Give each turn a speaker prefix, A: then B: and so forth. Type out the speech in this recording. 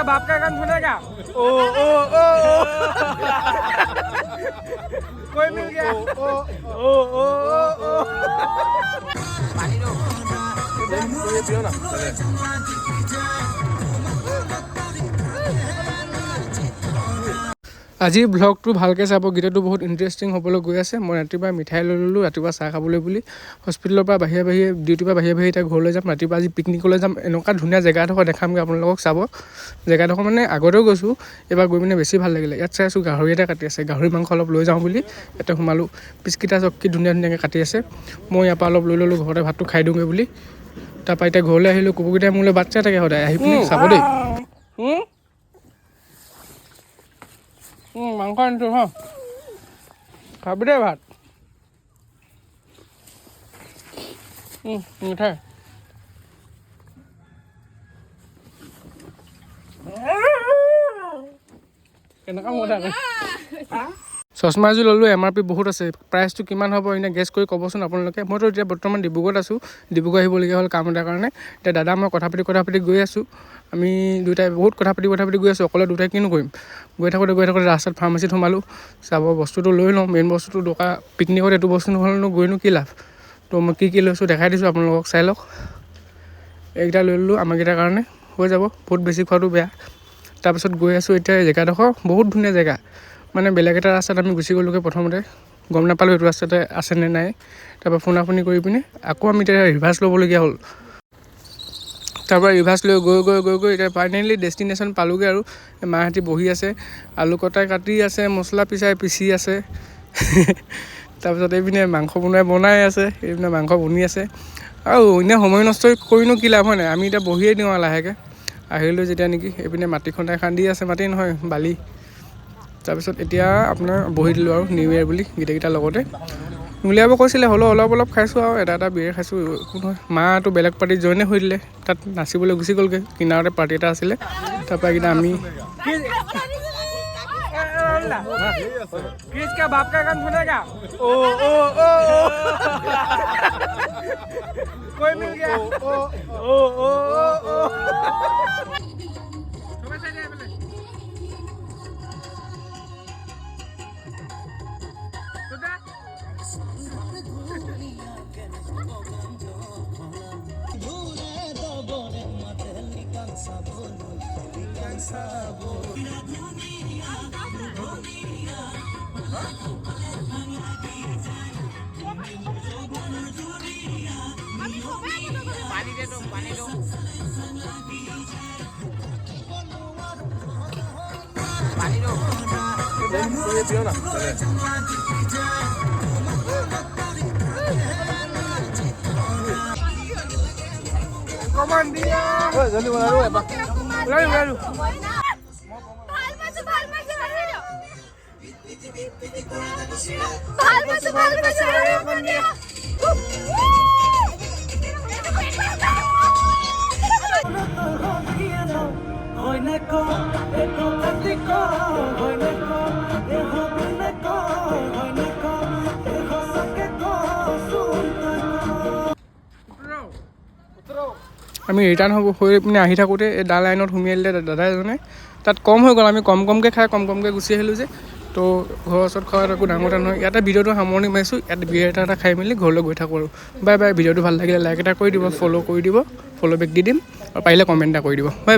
A: किसका बाप का गान सुनेगा? ओ ओ ओ कोई मिल गया? ओ ओ ओ ओ पानी लो ये पियो ना আজি ব্লগটো ভালকৈ চাব গীতটো বহুত ইণ্টাৰেষ্টিং হ'বলৈ গৈ আছে মই ৰাতিপুৱা মিঠাই লৈ ল'লোঁ ৰাতিপুৱা চাহ খাবলৈ বুলি হস্পিটেলৰ পৰা বাহিৰে বাহিৰে ডিউটিৰ পৰা বাহিৰে বাহিৰে এতিয়া ঘৰলৈ যাম ৰাতিপুৱা আজি পিকনিকলৈ যাম এনেকুৱা ধুনীয়া জেগা এডোখৰ দেখামগৈ আপোনালোকক চাব জেগাডোখৰ মানে আগতেও গৈছোঁ এবাৰ গৈ পিনে বেছি ভাল লাগিলে ইয়াত চাইছোঁ গাহৰি এটা কাটি আছে গাহৰি মাংস অলপ লৈ যাওঁ বুলি ইয়াতে সোমালোঁ পিচকিটা চকী ধুনীয়া ধুনীয়াকৈ কাটি আছে মই ইয়াৰ পৰা অলপ লৈ ল'লোঁ ঘৰতে ভাতটো খাই দিওঁগৈ বুলি তাৰপৰা এতিয়া ঘৰলৈ আহিলোঁ কুকুৰকেইটাই মোলৈ বাচ্চা থাকে সদায় আহি পিনে চাব দেই মাংস আনিছোঁ হ খাবি দে ভাত মিঠাই কেনেকুৱা মজা চশমা এযোৰ ল'লোঁ MRP বহুত আছে প্ৰাইচটো কিমান হ'ব এনেই গেছ কৰি ক'বচোন আপোনালোকে মইতো এতিয়া বৰ্তমান ডিব্ৰুগড়ত আছোঁ ডিব্ৰুগড় আহিবলগীয়া হ'ল কাম এটাৰ কাৰণে এতিয়া দাদা মই কথা পাতি গৈ আছোঁ আমি দুটাই বহুত কথা পাতি গৈ আছোঁ অকলে দুটাই কিনো কৰিম গৈ থাকোঁতে ৰাস্তাত ফাৰ্মাচীত সোমালোঁ চাব বস্তুটো লৈ লওঁ মেইন বস্তুটো দৰকাৰ পিকনিকত এইটো বস্তু নহ'লেনো গৈনো কি লাভ তো মই কি লৈছোঁ দেখাই দিছোঁ আপোনালোকক চাই লওক এইকেইটা লৈ ল'লোঁ আমাৰকেইটাৰ কাৰণে হৈ যাব বহুত বেছি খোৱাটো বেয়া তাৰপিছত গৈ আছোঁ এতিয়া জেগাডোখৰ বহুত ধুনীয়া জেগা মানে বেলেগ এটা ৰাস্তাত আমি গুচি গ'লোগৈ প্ৰথমতে গম নাপালোঁ এইটো ৰাস্তাতে আছেনে নাই তাৰপৰা ফোনাফোনি কৰি পিনে আকৌ আমি এতিয়া ৰিভাৰ্চ ল'বলগীয়া হ'ল তাৰপৰা ৰিভাৰ্চ লৈ গৈ এতিয়া ফাইনেলি ডেষ্টিনেশ্যন পালোঁগৈ আৰু মাহঁতি বহি আছে আলু কটাই কাটি আছে মছলা পিচি আছে তাৰপিছত এইপিনে মাংস বনাই আছে এইপিনে মাংস বনি আছে আৰু এনেই সময় নষ্ট কৰিনো কি লাভ হয় নাই আমি এতিয়া বহিয়ে দিওঁ আৰু লাহেকৈ আহিলোঁ যেতিয়া নেকি এইপিনে মাটি খন্দাই খান্দি আছে মাটি নহয় বালি তাৰপিছত এতিয়া আপোনাৰ বহি দিলোঁ আৰু নিউ ইয়েৰ বুলি গোটেইকেইটাৰ লগতে উলিয়াব কৈছিলে হ'লেও অলপ খাইছোঁ আৰু এটা বিয়েৰ খাইছোঁ একো নহয় মাটো বেলেগ পাৰ্টিত জইনে হৈ দিলে তাত নাচিবলৈ গুচি গ'লগৈ কিনাৰতে পাৰ্টি এটা আছিলে তাৰপৰা এইকেইটা আমি किसका बाप का गान सुनेगा? ओ ओ ओ कोई मिल गया? ओ ओ ओ ओ पानी दे दो ये पियो ना Comandía. जल्दी बना लो एपा लालू আমি ৰিটাৰ্ণ হৈ পিনে আহি থাকোঁতে এই দা লাইনত সুমিয়াই দিলে দাদা এজনে তাত কম হৈ গ'ল আমি কমকৈ খাই কমকৈ গুচি আহিলোঁ যে তো ঘৰৰ ওচৰত খোৱাত একো ডাঙৰ এটা নহয় ইয়াতে ভিডিঅ'টো সামৰণি মাৰিছোঁ ইয়াত বিয়েৰ এটা খাই মেলি ঘৰলৈ গৈ থাকোঁ আৰু বাই ভিডিঅ'টো ভাল লাগিলে লাইক এটা কৰি দিব ফ'ল' কৰি দিব ফ'ল' বেক দি দিম আৰু পাৰিলে কমেণ্ট এটা কৰি দিব বাই।